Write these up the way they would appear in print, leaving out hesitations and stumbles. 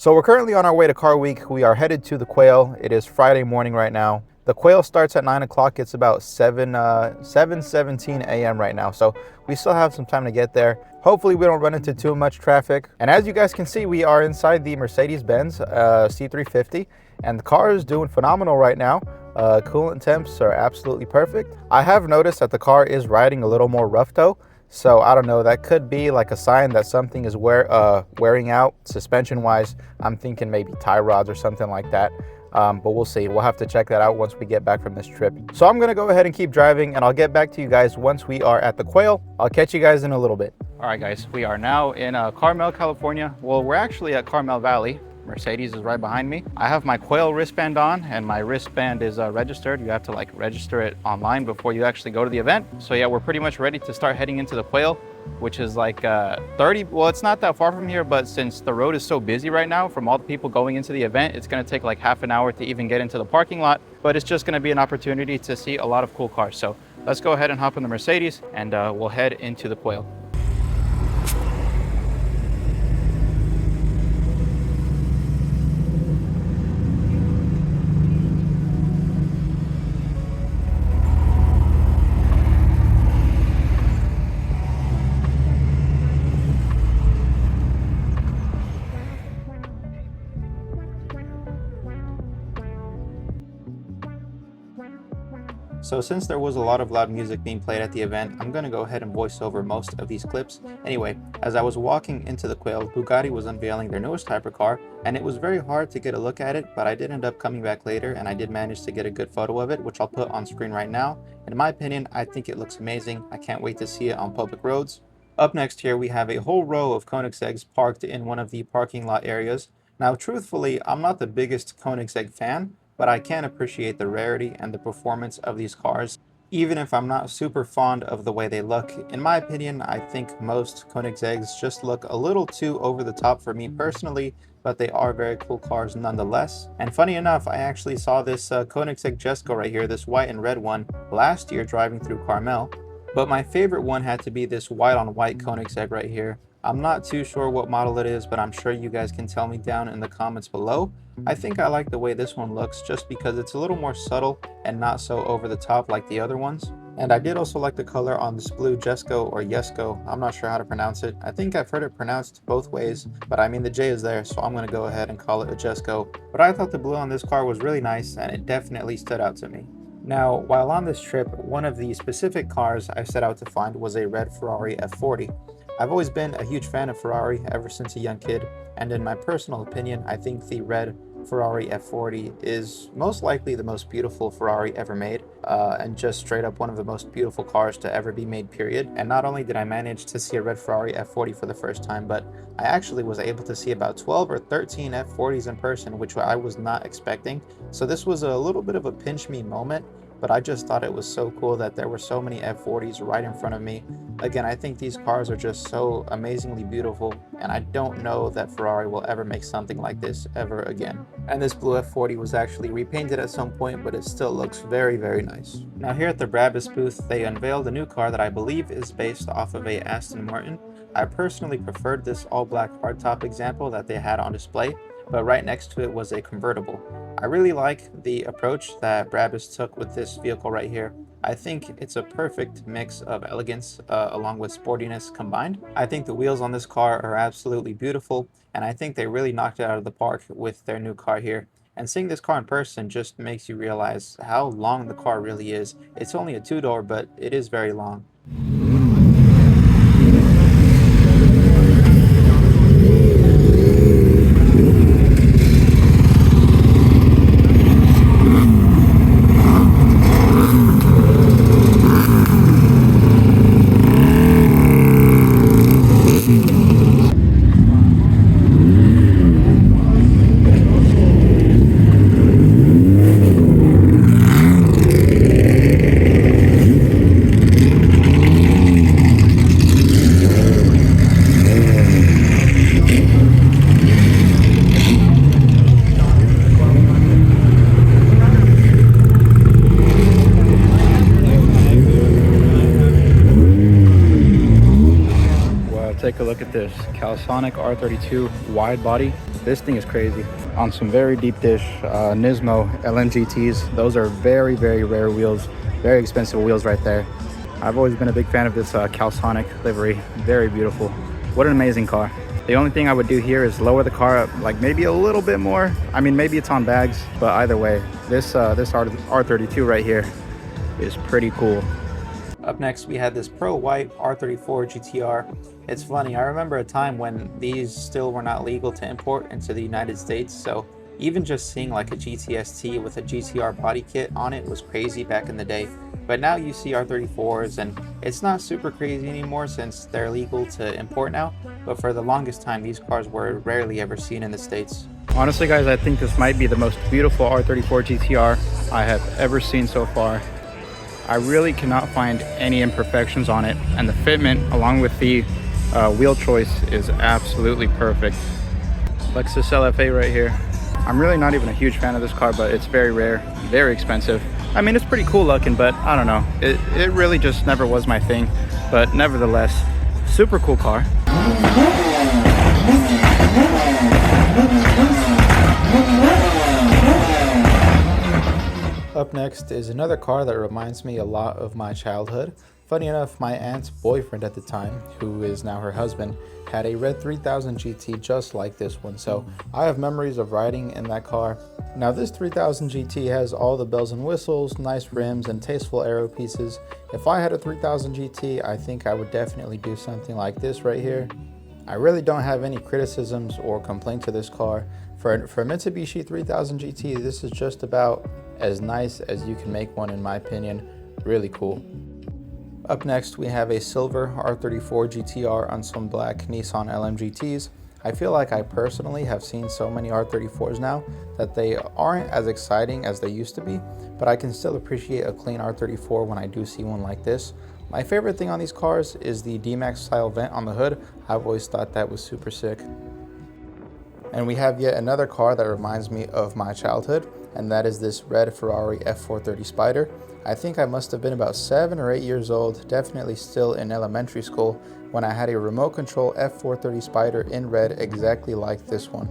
So we're currently on our way to Car Week. We are headed to the Quail. It is Friday morning right now. The Quail starts at 9 o'clock. It's about 7:17 a.m. right now. So we still have some time to get there. Hopefully we don't run into too much traffic. And as you guys can see, we are inside the Mercedes-Benz C350. And the car is doing phenomenal right now. Coolant temps are absolutely perfect. I have noticed that the car is riding a little more rough though. So I don't know, that could be like a sign that something is wearing out suspension wise. I'm thinking maybe tie rods or something like that. But we'll see. We'll have to check that out once we get back from this trip. So I'm gonna go ahead and keep driving, and I'll get back to you guys once we are at the Quail. I'll catch you guys in a little bit. All right guys, we are now in Carmel, California. Well, we're actually at Carmel Valley. Mercedes is right behind me. I have my Quail wristband on, and my wristband is registered. You have to like register it online before you actually go to the event. So yeah, we're pretty much ready to start heading into the Quail, which is like 30, well, it's not that far from here, but since the road is so busy right now from all the people going into the event, it's gonna take like half an hour to even get into the parking lot, but it's just gonna be an opportunity to see a lot of cool cars. So let's go ahead and hop in the Mercedes, and we'll head into the Quail. So since there was a lot of loud music being played at the event, I'm going to go ahead and voice over most of these clips. Anyway, as I was walking into the Quail, Bugatti was unveiling their newest hypercar, and it was very hard to get a look at it, but I did end up coming back later, and I did manage to get a good photo of it, which I'll put on screen right now. In my opinion, I think it looks amazing. I can't wait to see it on public roads. Up next here, we have a whole row of Koenigsegg's parked in one of the parking lot areas. Now, truthfully, I'm not the biggest Koenigsegg fan, but I can appreciate the rarity and the performance of these cars, even if I'm not super fond of the way they look. In my opinion, I think most Koenigsegg's just look a little too over the top for me personally, but they are very cool cars nonetheless. And funny enough, I actually saw this Koenigsegg Jesko right here, this white and red one, last year driving through Carmel. But my favorite one had to be this white on white Koenigsegg right here. I'm not too sure what model it is, but I'm sure you guys can tell me down in the comments below. I think I like the way this one looks just because it's a little more subtle and not so over the top like the other ones. And I did also like the color on this blue Jesko or Yesko. I'm not sure how to pronounce it. I think I've heard it pronounced both ways, but I mean the J is there, so I'm going to go ahead and call it a Jesko. But I thought the blue on this car was really nice, and it definitely stood out to me. Now, while on this trip, one of the specific cars I set out to find was a red Ferrari F40. I've always been a huge fan of Ferrari ever since a young kid, and in my personal opinion, I think the red Ferrari F40 is most likely the most beautiful Ferrari ever made, and just straight up one of the most beautiful cars to ever be made, period. And not only did I manage to see a red Ferrari F40 for the first time, but I actually was able to see about 12 or 13 F40s in person, which I was not expecting. So this was a little bit of a pinch me moment, but I just thought it was so cool that there were so many F40s right in front of me. Again, I think these cars are just so amazingly beautiful, and I don't know that Ferrari will ever make something like this ever again. And this blue F40 was actually repainted at some point, but it still looks very, very nice. Now here at the Brabus booth, they unveiled a new car that I believe is based off of a Aston Martin. I personally preferred this all-black hardtop example that they had on display, but right next to it was a convertible. I really like the approach that Brabus took with this vehicle right here. I think it's a perfect mix of elegance along with sportiness combined. I think the wheels on this car are absolutely beautiful, and I think they really knocked it out of the park with their new car here. And seeing this car in person just makes you realize how long the car really is. It's only a two-door, but it is very long. at this Calsonic R32 wide body. This thing is crazy. On some very deep dish Nismo LMGTs. Those are very, very rare wheels, very expensive wheels right there. I've always been a big fan of this Calsonic livery. Very beautiful. What an amazing car. The only thing I would do here is lower the car up like maybe a little bit more. I mean, maybe it's on bags, but either way, this R32 right here is pretty cool. Up next, we had this pearl white R34 GTR. It's funny, I remember a time when these still were not legal to import into the United States, so even just seeing like a GTST with a GTR body kit on it was crazy back in the day. But now you see R34s and it's not super crazy anymore since they're legal to import now, but for the longest time these cars were rarely ever seen in the States. Honestly guys, I think this might be the most beautiful R34 GTR I have ever seen so far. I really cannot find any imperfections on it, and the fitment along with the wheel choice is absolutely perfect. Lexus LFA right here. I'm really not even a huge fan of this car, but it's very rare, very expensive. I mean, it's pretty cool looking, but I don't know. It really just never was my thing. But nevertheless, super cool car. Up next is another car that reminds me a lot of my childhood. Funny enough, my aunt's boyfriend at the time, who is now her husband, had a red 3000 GT just like this one, so I have memories of riding in that car. Now this 3000 GT has all the bells and whistles, nice rims, and tasteful aero pieces. If I had a 3000 GT, I think I would definitely do something like this right here. I really don't have any criticisms or complaints to this car. For a Mitsubishi 3000 GT, this is just about as nice as you can make one in my opinion. Really cool. Up next, we have a silver R34 GTR on some black Nissan LMGTs. I feel like I personally have seen so many R34s now that they aren't as exciting as they used to be, but I can still appreciate a clean R34 when I do see one like this. My favorite thing on these cars is the D-Max style vent on the hood. I've always thought that was super sick. And we have yet another car that reminds me of my childhood, and that is this red Ferrari F430 Spider. I think I must have been about 7 or 8 years old, definitely still in elementary school, when I had a remote control F430 Spider in red exactly like this one.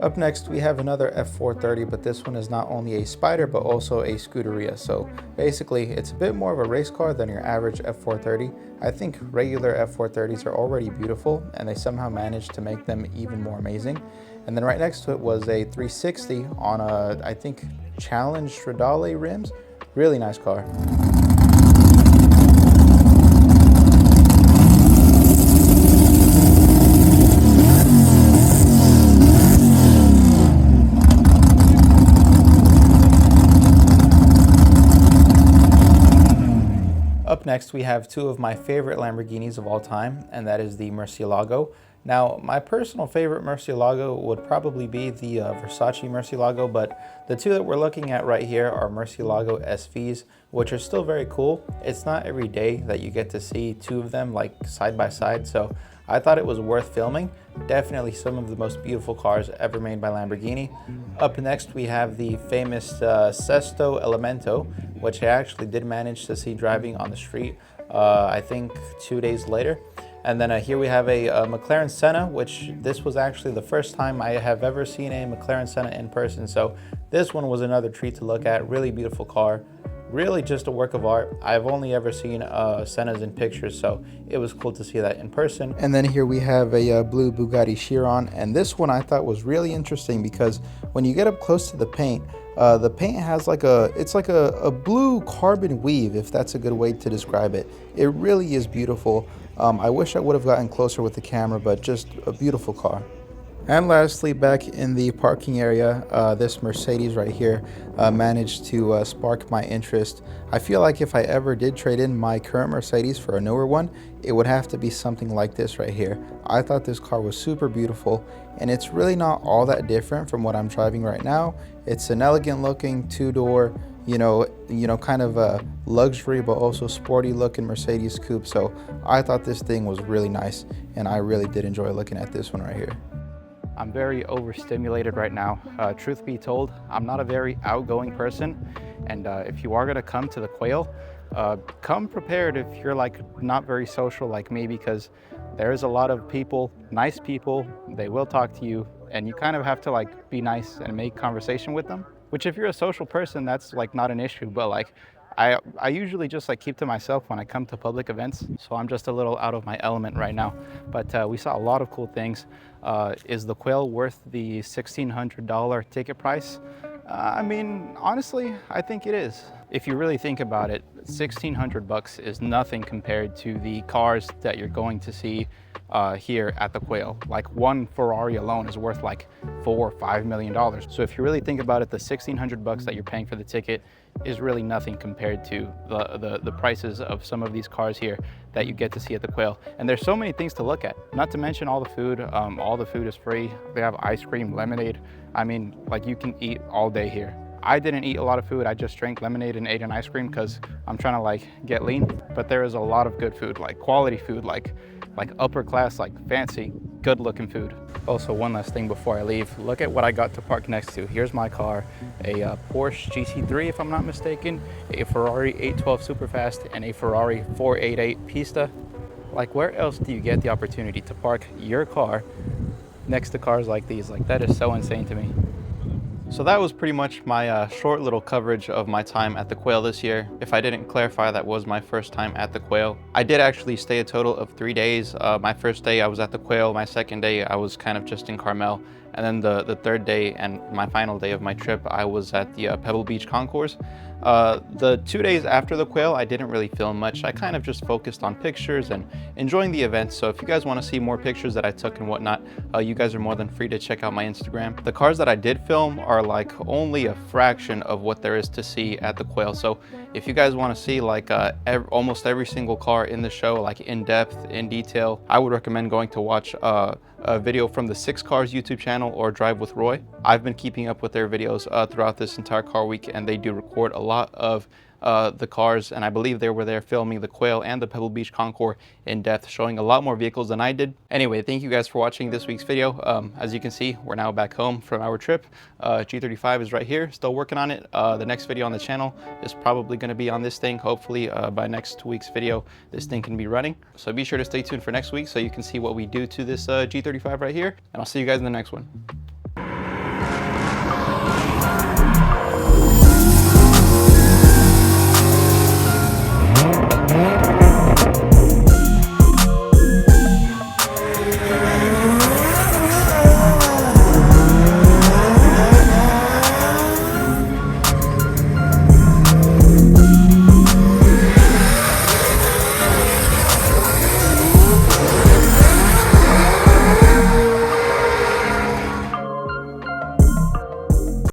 Up next, we have another F430, but this one is not only a Spider but also a Scuderia. So basically, it's a bit more of a race car than your average F430. I think regular F430s are already beautiful, and they somehow managed to make them even more amazing. And then right next to it was a 360 on I think, Challenge Stradale rims. Really nice car. Up next, we have two of my favorite Lamborghinis of all time, and that is the Murcielago. Now, my personal favorite Murcielago would probably be the Versace Murcielago, but the two that we're looking at right here are Murcielago SVs, which are still very cool. It's not every day that you get to see two of them like side by side, so I thought it was worth filming. Definitely some of the most beautiful cars ever made by Lamborghini. Up next, we have the famous Sesto Elemento, which I actually did manage to see driving on the street, I think 2 days later. And then here we have a McLaren Senna, which this was actually the first time I have ever seen a McLaren Senna in person. So this one was another treat to look at. Really beautiful car, really just a work of art. I've only ever seen Sennas in pictures, so it was cool to see that in person. And then here we have a blue Bugatti Chiron, and this one I thought was really interesting because when you get up close to the paint has like a blue carbon weave, if that's a good way to describe it. It really is beautiful. I wish I would have gotten closer with the camera, but just a beautiful car. And lastly, back in the parking area, this Mercedes right here managed to spark my interest. I feel like if I ever did trade in my current Mercedes for a newer one, it would have to be something like this right here. I thought this car was super beautiful, and it's really not all that different from what I'm driving right now. It's an elegant looking two-door, kind of a luxury but also sporty looking Mercedes coupe. So I thought this thing was really nice, and I really did enjoy looking at this one right here. I'm very overstimulated right now. Truth be told, I'm not a very outgoing person, and if you are gonna come to the Quail, come prepared if you're like not very social like me, because There's a lot of people, nice people, they will talk to you, and you kind of have to like be nice and make conversation with them, which if you're a social person, that's like not an issue, but like I usually just like keep to myself when I come to public events, so I'm just a little out of my element right now. But we saw a lot of cool things. Is the Quail worth the $1,600 ticket price? I mean, honestly, I think it is. If you really think about it, 1,600 bucks is nothing compared to the cars that you're going to see here at the Quail. Like one Ferrari alone is worth like $4 or $5 million. So if you really think about it, the 1,600 bucks that you're paying for the ticket is really nothing compared to the prices of some of these cars here that you get to see at the Quail. And there's so many things to look at, not to mention all the food. All the food is free. They have ice cream, lemonade. I mean, like you can eat all day here. I didn't eat a lot of food. I just drank lemonade and ate an ice cream because I'm trying to like get lean. But there is a lot of good food, like quality food, like upper class, like fancy, good looking food. Also, one last thing before I leave, look at what I got to park next to. Here's my car, a Porsche GT3 if I'm not mistaken, a Ferrari 812 Superfast, and a Ferrari 488 Pista. Like where else do you get the opportunity to park your car next to cars like these? Like that is so insane to me. So that was pretty much my short little coverage of my time at the Quail this year. If I didn't clarify, that was my first time at the Quail. I did actually stay a total of 3 days. My first day I was at the Quail, my second day I was kind of just in Carmel, and then the third day and my final day of my trip I was at the Pebble Beach Concourse. The 2 days after the Quail, I didn't really film much. I kind of just focused on pictures and enjoying the event. So if you guys want to see more pictures that I took and whatnot, you guys are more than free to check out my Instagram. The cars that I did film are like only a fraction of what there is to see at the Quail. So if you guys want to see like almost every single car in the show, like in depth, in detail, I would recommend going to watch a video from the 6 Cars YouTube channel or Drive with Roy. I've been keeping up with their videos throughout this entire car week, and they do record a lot of the cars, and I believe they were there filming the Quail and the Pebble Beach Concours in depth, showing a lot more vehicles than I did. Anyway, thank you guys for watching this week's video. As you can see, we're now back home from our trip. G35 is right here, still working on it. The next video on the channel is probably going to be on this thing. Hopefully by next week's video, this thing can be running. So be sure to stay tuned for next week so you can see what we do to this G35 right here, and I'll see you guys in the next one.